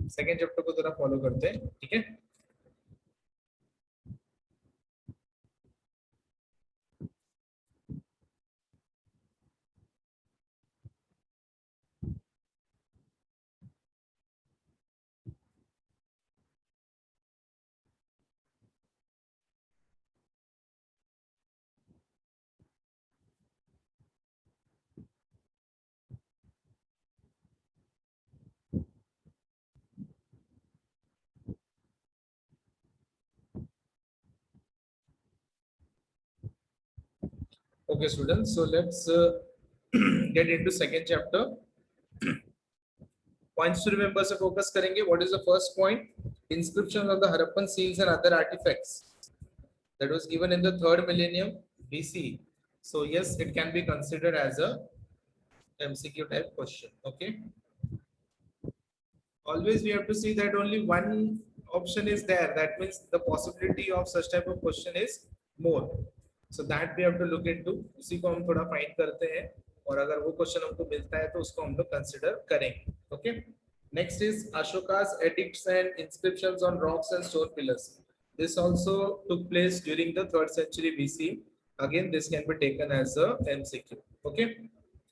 Second chapter को जरा follow करते हैं, ठीक है। Okay, students. So let's get into second chapter. Points to remember से focus करेंगे. What is the first point? Inscriptions of the Harappan seals and other artifacts that was given in the third millennium BC. So yes, it can be considered as a MCQ type question. Okay. Always we have to see that only one option is there. That means the possibility of such type of question is more. So that we have to look into. उसी को हम थोड़ा find करते हैं और अगर वो question हमको मिलता है तो उसको हम लोग कंसिडर करेंगे. Okay. Next is Ashoka's edicts and inscriptions on rocks and stone pillars. This also took place during the 3rd century BC. Again, this can be taken as a MCQ. Okay.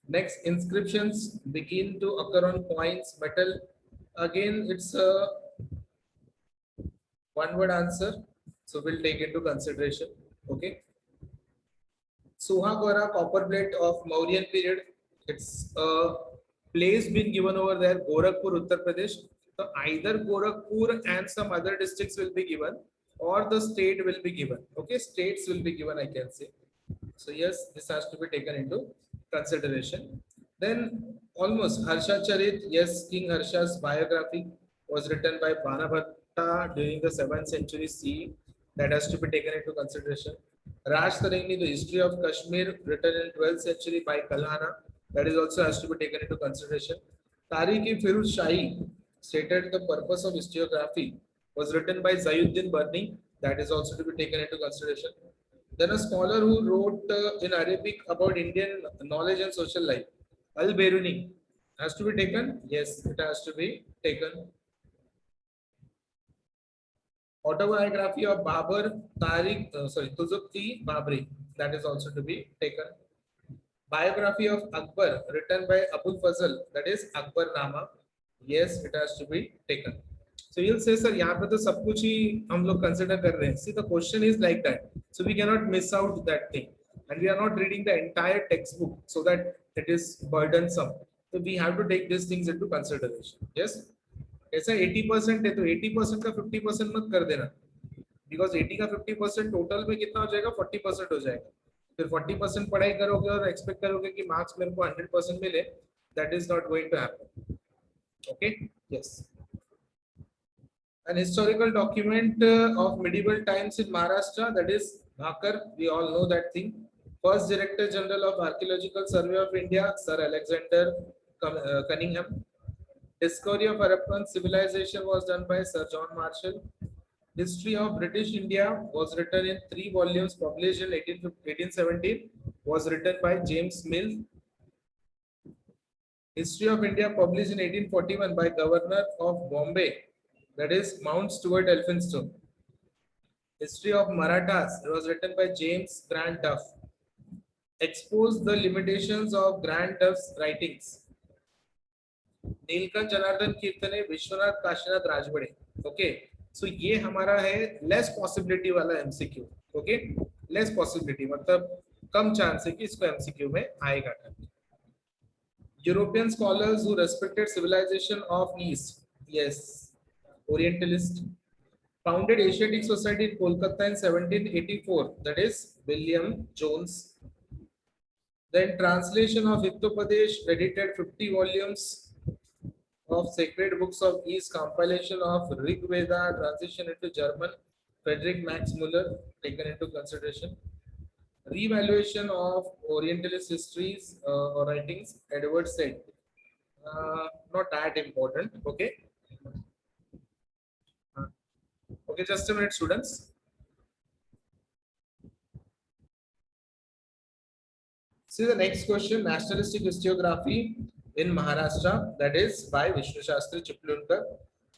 Next, inscriptions begin to occur on coins, metal. Again, it's a one word answer, so we'll take into consideration. Okay. Suhagora copper plate of Mauryan period. It's a place been given over there, Gorakhpur, Uttar Pradesh. So either Gorakhpur and some other districts will be given, or the state will be given. Okay, states will be given, I can say. So yes, this has to be taken into consideration. Then almost Harsha Charit, yes, King Harsha's biography was written by Banabhatta during the 7th century CE. That has to be taken into consideration. Raj Tarangni, the history of Kashmir, written in 12th century by Kalhana, that is also has to be taken into consideration. Tariq-i-Firuz Shahi stated the purpose of historiography was written by Zayuddin Burni, that is also to be taken into consideration. Then a scholar who wrote in Arabic about Indian knowledge and social life, Al-Biruni, has to be taken. Yes, it has to be taken. Autobiography of Babur Tuzuk-i Babri, that is also to be taken. Biography of Akbar written by Abul Fazl, that is Akbar Nama. Yes, it has to be taken. So you'll say, sir, यहाँ पे तो सब कुछ ही हम लोग consider कर रहे हैं. See, the question is like that. So we cannot miss out that thing. And we are not reading the entire textbook so that it is burdensome. So we have to take these things into consideration. Yes. ऐसा 80% है तो 80% का 50% मत कर देना. Because 80 का 50% total में कितना हो जाएगा? 40% हो जाएगा. फिर 40% पढ़ाई करोगे और एक्सपेक्ट करोगे कि मार्क्स मेरे को 100% मिले. That is not going to happen. Okay. Yes. An historical document of medieval times in Maharashtra, that is Bhakar. We all know that thing. First Director General of Archaeological Survey of India, Sir Alexander Cunningham. Discovery of Harappan civilization was done by Sir John Marshall. History of British India was written in 3 volumes, published in 1817, was written by James Mill. History of India, published in 1841 by Governor of Bombay, that is Mount Stuart Elphinstone. History of Marathas, it was written by James Grant Duff. Expose the limitations of Grant Duff's writings. Nilkanth Janardan Kirtane, Vishwanath Kashinath Rajwade. Okay, so ये हमारा है less possibility वाला MCQ. Okay, less possibility मतलब कम chance है कि इसको MCQ में आएगा. European scholars who respected civilization of East, yes, Orientalist, founded Asiatic Society in Kolkata in 1784, that is William Jones. Then translation of Hitopadesh, edited 50 volumes of sacred books of East, compilation of Rig Veda, translation into German, Frederick Max Muller, taken into consideration. Revaluation of Orientalist histories or writings, Edward said. Not that important. Okay. Okay, just a minute, students. See the next question: nationalistic historiography in Maharashtra, that is by Vishnu Shastri Chiplunkar.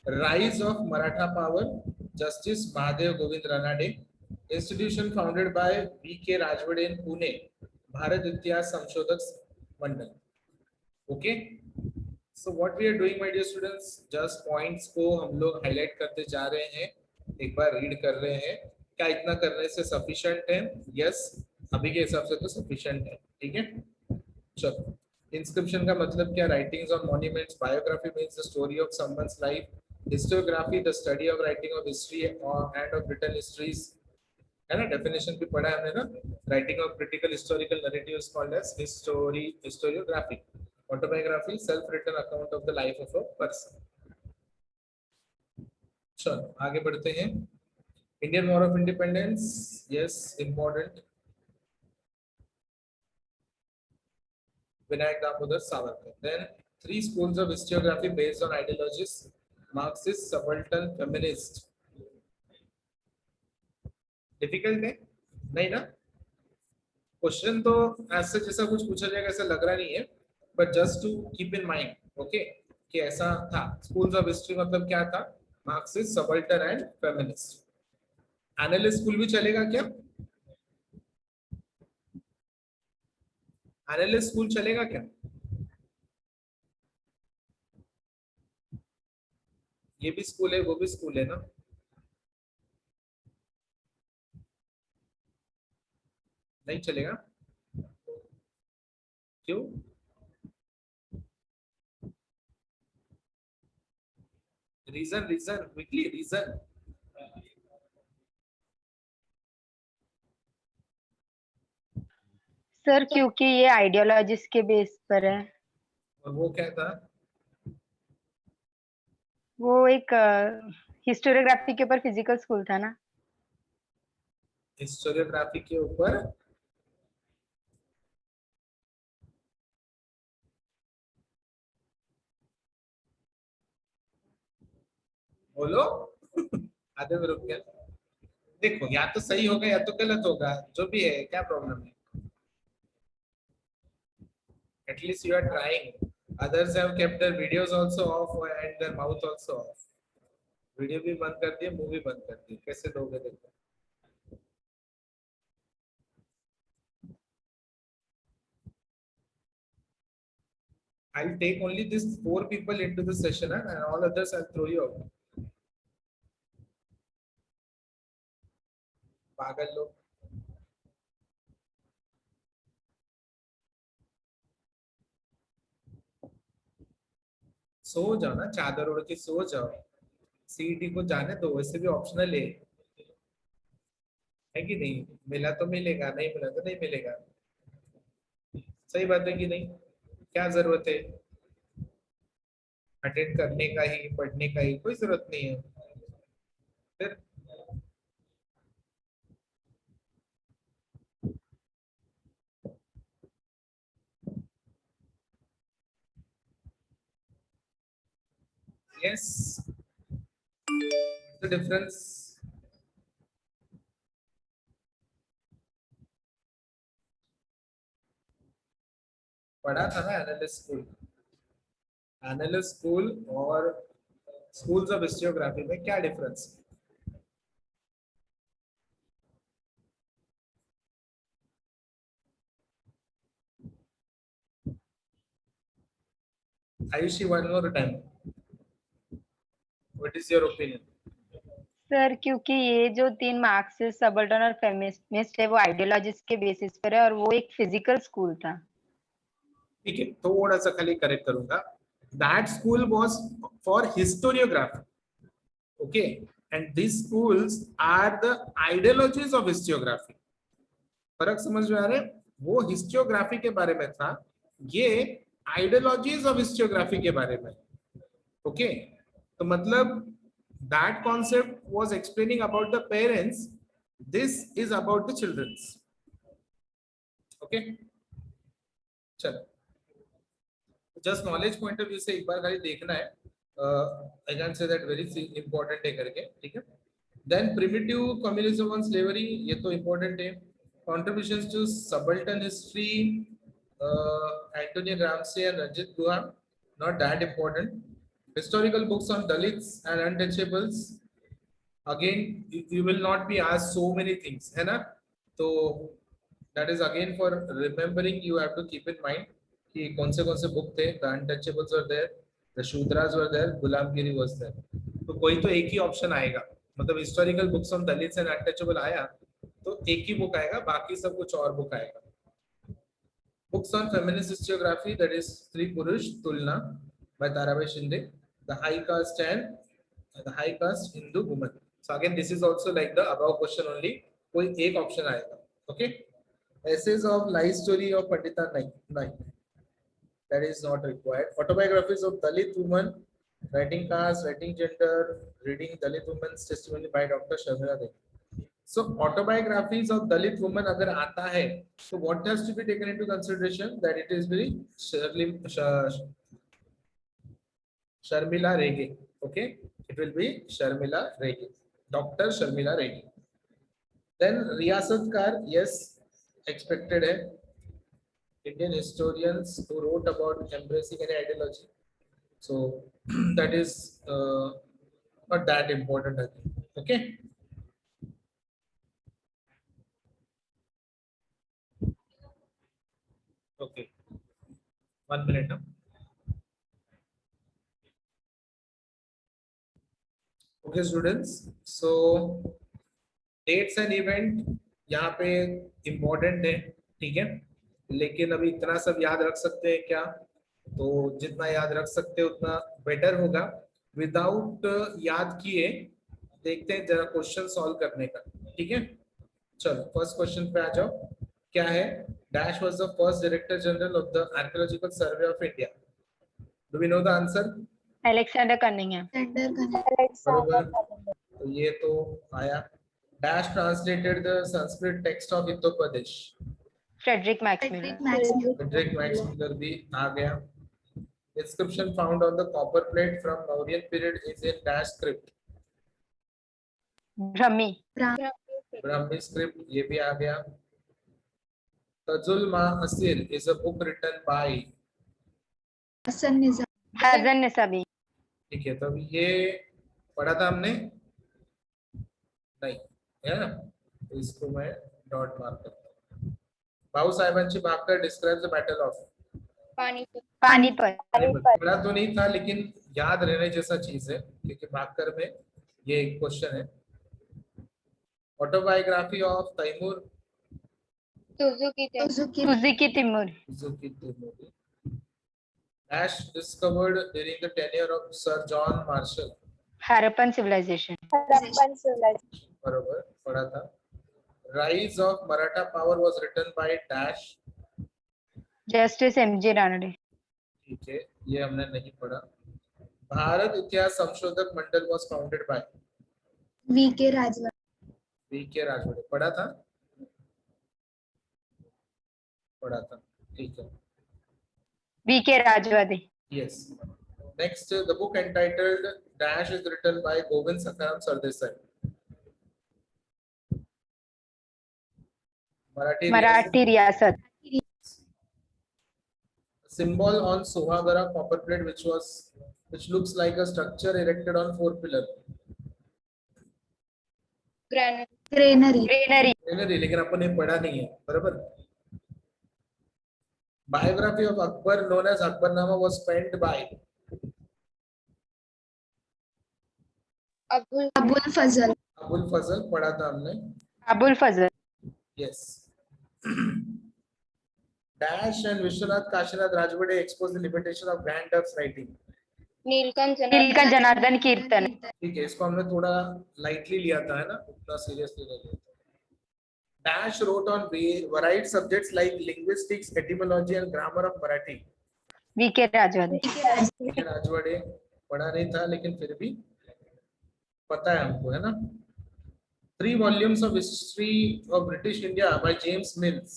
Rise of Maratha power, Justice Mahadev Govind Ranade, institution founded by V.K. Rajwade in Pune, Bharat Ityas Samshodak Mandal. Okay, so what we are doing, my dear students, just points को हम लोग highlight करते जा रहे हैं, एक बार read कर रहे हैं. क्या इतना करने से sufficient है? Yes, अभी के हिसाब से तो sufficient है. ठीक है, चलो. Inscription का मतलब क्या? Writings on monuments. Biography means the story of someone's life. Historiography, the study of writing of history or and of written histories. है ना, डेफिनेशन भी पढ़ा है हमने ना. Writing of critical historical narrative is called as historiography. Autobiography, self written account of the life of a person. चलो आगे बढ़ते हैं. Indian war of independence, yes important. Vinayak Damodar Savarkar. Then three schools of historiography based on ideologies: Marxist, subaltern, feminist. Difficult है नहीं ना? Question तो ऐसा जैसा कुछ पूछा जाएगा ऐसा लग रहा नहीं है, but just to keep in mind, okay, कि ऐसा था. स्कूल्स ऑफ हिस्ट्री मतलब क्या था? Marxist, subaltern and feminist. Analyst school भी चलेगा क्या? एनालिस्ट स्कूल चलेगा क्या? ये भी स्कूल है, वो भी स्कूल है ना. नहीं चलेगा क्यों? Reason reason quickly reason. Sir क्योंकि ये आइडियोलॉजीज के बेस पर है. और वो क्या था? वो एक हिस्टोरियोग्राफी के ऊपर फिजिकल स्कूल था ना. हिस्टोरियोग्राफी के ऊपर बोलो. आधे में रुक गया. देखो या तो सही होगा या तो गलत होगा, जो भी है, क्या प्रॉब्लम है? At least you are trying. others have kept their videos also off and their mouth also off. Video भी बंद कर दिए, मूवी बंद कर दी, कैसे दोगे? देखो I'll take only these 4 people into the session and all others I'll throw you out. पागल लोग. सो जाओ ना, चादर ओढ़ के सो जाओ. सीईटी को जाने दो, वैसे भी ऑप्शनल है कि नहीं? मिला तो मिलेगा, नहीं मिला तो नहीं मिलेगा. सही बात है कि नहीं? क्या जरूरत है अटेंड करने का ही, पढ़ने का ही? कोई जरूरत नहीं है. फिर yes, what's the difference? पढ़ा था ना एनालिस्ट स्कूल. एनालिस्ट स्कूल और स्कूल्स ऑफ हिस्टोग्राफी में क्या difference? Ayushi, one more time, what is your opinion? Sir क्योंकि ये जो 3 मार्क्सिस्ट, सबाल्टर्न और फेमिनिस्ट है वो आइडियोलॉजीज के बेसिस पर है और वो एक फिजिकल स्कूल था. ठीक है, थोड़ा सा खाली करेक्ट करूंगा. That school was for historiography, okay, and this schools are the ideologies of histography. फर्क समझ में आ रहा है? वो हिस्टोग्राफी के बारे में था, ये आइडियोलॉजीज ऑफ हिस्टोग्राफी के बारे में. ओके, तो मतलब that concept was explaining about the parents, this is about the childrens. Okay, चलो just knowledge point of view से एक बार खाली देखना है. I can say that very important है करके. ठीक है. Then primitive communism and slavery, ये तो इंपॉर्टेंट है. Contributions to subaltern history, Antonio Gramsci and Ranajit Guha, not that important. Historical books on Dalits and untouchables. Again, you will not be asked so many things, है ना? तो that is again for remembering. You have to keep in mind कि कौन से book थे. The untouchables were there, the Shudras were there, Gulamgiri was there. तो कोई तो एक ही ऑप्शन आएगा. मतलब historical books on Dalits and untouchable आया तो एक ही बुक आएगा, बाकी सब कुछ और बुक आएगा. Books on feminist historiography, that is Stree Purush Tulna by Tarabai Shinde, the high caste and the high caste Hindu woman. So again, this is also like the above question only. कोई एक option आएगा. Okay. Essays of life story of Pandita Naik. That is not required. Autobiographies of Dalit women, writing caste, writing gender, reading Dalit women's testimony by Dr. Sharmila Devi. So autobiographies of Dalit women अगर आता है, so what has to be taken into consideration? That it is very Sharmila Rege. Okay, it will be Sharmila Rege, Dr. Sharmila Rege. Then Riyasat Kar, yes, expected है. Indian historians who wrote about embracing any ideology. So that is not that important, I think. Okay. Okay. 1 minute now. Okay, students. So dates and event यहाँ पे important है, ठीक है? लेकिन अभी इतना सब याद रख सकते हैं क्या? तो जितना याद रख सकते हैं उतना बेटर होगा. विदाउट याद किए देखते हैं जरा क्वेश्चन सॉल्व करने का, ठीक है? चलो फर्स्ट क्वेश्चन पे आ जाओ. क्या है? Dash was the first Director General of the Archaeological Survey of India. Do we know the answer? Alexander Cunningham. बरोबर. तो ये तो आया. Dash translated the Sanskrit text of Uttar Pradesh. Frederick Max Miller. Frederick Max Miller भी आ गया. Inscription found on the copper plate from Mauryan period is in Dash script. Brahmi. Brahmi script ये भी आ गया. Tajul Ma-Asir is a book written by Hasan Nisabi. ठीक है. तो ये पढ़ा था हमने नहीं, है ना? तो इसको मैं डॉट मार्क करता हूँ. Bhau Sahebanchi Bakhar describes the battle of Panipat. पढ़ा तो नहीं था लेकिन याद रहने जैसा चीज है क्योंकि भाकर में ये एक क्वेश्चन है. Autobiography of Timur. Suzuki Timur. Dash discovered during the tenure of Sir John Marshall. Harappan civilization. बरोबर पढ़ा था. Rise of Maratha power was written by Dash. Justice M.G. Ranade. ठीक है, ये हमने नहीं पढ़ा. भारत इतिहास संशोधक मंडल was founded by V.K. Rajwade. V.K. Rajwade. पढ़ा था. ठीक है. V.K. Rajwade. Yes. Next, the book entitled Dash is written by Govind Sakaram Sardesai. Marathi Riyasat. Symbol on Sohagara copper plate which looks like a structure erected on 4 pillars. Granary. लेकिन अपन ने पढ़ा नहीं है, बराबर. Biography of Akbar known as Akbarnama was penned by Abul Fazl. पढ़ा था हमने. Abul Fazl. Yes. Dash and Vishwanath Kashinath Rajwade exposed the limitation of Grand Duck's writing. Neelkanth Janardan कीर्तन. ठीक है, इसको हमने थोड़ा लाइटली लिया था, है ना? उतना सीरियसली नहीं लिया था. Dash wrote on varied subjects like linguistics, etymology and grammar of Marathi. V.K. Rajwade. Rajwade पढ़ा नहीं था लेकिन फिर भी पता है हमको, है ना? 3 volumes of history of British India by James Mills.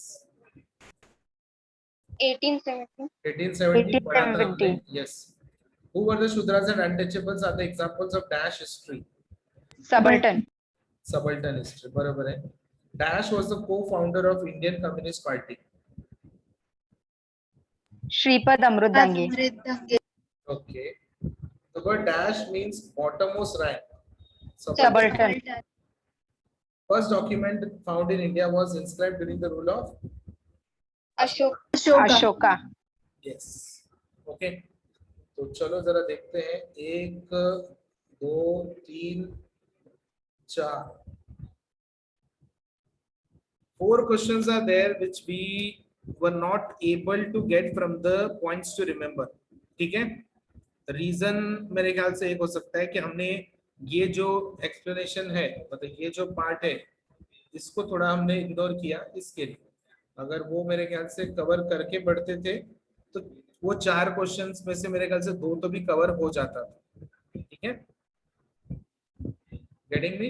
1870 पढ़ा था हमने. Yes. Who were the Shudras and untouchables are the examples of Dash history. Subaltern history. बराबर है. Dash was the co-founder of Indian Communist Party. Shripad Amrut Dange. Okay. The Upper dash means bottommost rank. Subaltern. First document found in India was inscribed during the rule of Ashoka. Ashoka. yes. Okay. तो चलो जरा देखते हैं 1 2 3 4 4 questions are there which we were not able to get from the points to remember. ठीक है, reason मेरे ख्याल से एक हो सकता है कि हमने ये जो एक्सप्लेनेशन है, मतलब ये जो पार्ट है, इसको थोड़ा हमने इग्नोर किया. इसके लिए अगर वो मेरे ख्याल से कवर करके पढ़ते थे तो वो 4 क्वेश्चंस में से मेरे ख्याल से 2 तो भी कवर हो जाता था. ठीक है, गेटिंग मी?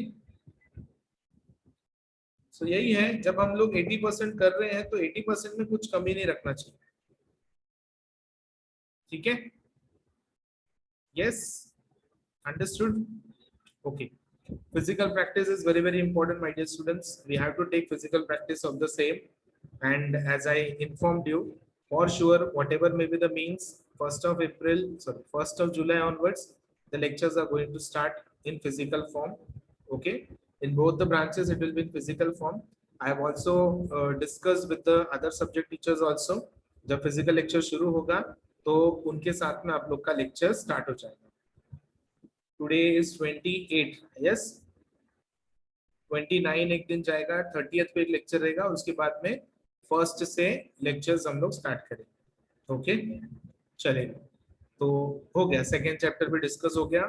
सो यही है, जब हम लोग 80% कर रहे हैं तो 80% में कुछ कमी नहीं रखना चाहिए. ठीक है, yes, understood? Okay, physical practice is very very important, my dear students. We have to take physical practice of the same, and as I informed you, for sure whatever may be the means, 1st of July onwards the lectures are going to start in physical form. Okay, in both the branches it will be in physical form. I have also discussed with the other subject teachers also. जब physical lecture शुरू होगा तो उनके साथ में आप लोग का लेक्चर स्टार्ट हो जाएगा. टुडे इज 28, यस 29 एक दिन जाएगा, 30th पे एक लेक्चर रहेगा, उसके बाद में 1st से लेक्चर्स हम लोग स्टार्ट करेंगे. ओके, चलेगा. तो हो गया, सेकेंड चैप्टर भी डिस्कस हो गया.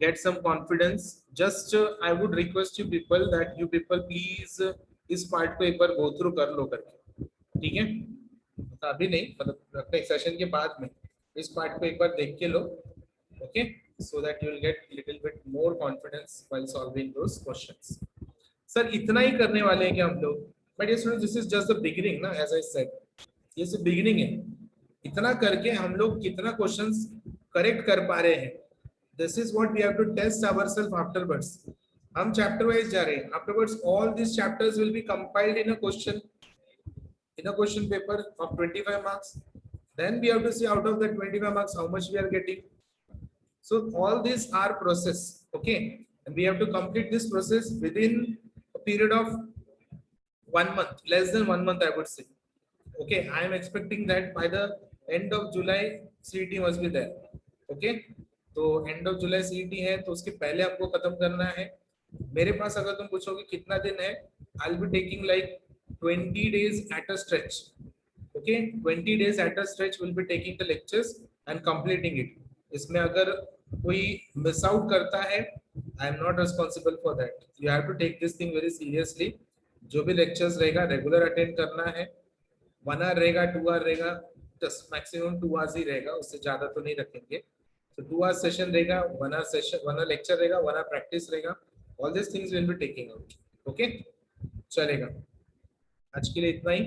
Get some confidence. Just I would request you people that you people please इस पार्ट को एक बार गो थ्रू कर लो करके. ठीक है, अभी नहीं, मतलब अपने सेशन के बाद में इस पार्ट को एक बार देख के लो. Okay, so that you will get little bit more confidence while solving those questions. Sir इतना ही करने वाले हैं कि हम लोग? But yes students, this is just the beginning ना, as I said, ये सिर्फ beginning है. इतना करके हम लोग कितना क्वेश्चंस करेक्ट कर पा रहे हैं, this is what we have to test ourselves afterwards. हम चैप्टर वाइज जा रहे हैं. Afterwards all these chapters will be compiled in a question paper of 25 marks. Then we have to see out of that 25 marks how much we are getting. So all these are process, okay, and we have to complete this process within a period of 1 month, less than 1 month I would say. Okay, I am expecting that by the end of July CET must be there. Okay, तो end of July CET है तो उसके पहले हमको खत्म करना है. मेरे पास अगर तुम पूछोगे कितना दिन है, I'll be taking like 20 days at a stretch. Okay, 20 days at a stretch will be taking the lectures and completing it. इसमें अगर कोई मिस आउट करता है, I am not responsible for that. You have to take this thing very seriously. जो भी lectures रहेगा regular attend करना है. 1 hour रहेगा, 2 hour रहेगा, जस्ट मैक्सिमम 2 hours ही रहेगा, उससे ज्यादा तो नहीं रखेंगे. तो 2 hour सेशन रहेगा, 1 hour सेशन, 1 hour लेक्चर रहेगा, 1 hour प्रैक्टिस रहेगा. All this things will be taking out. Okay, चलेगा. आज के लिए इतना ही.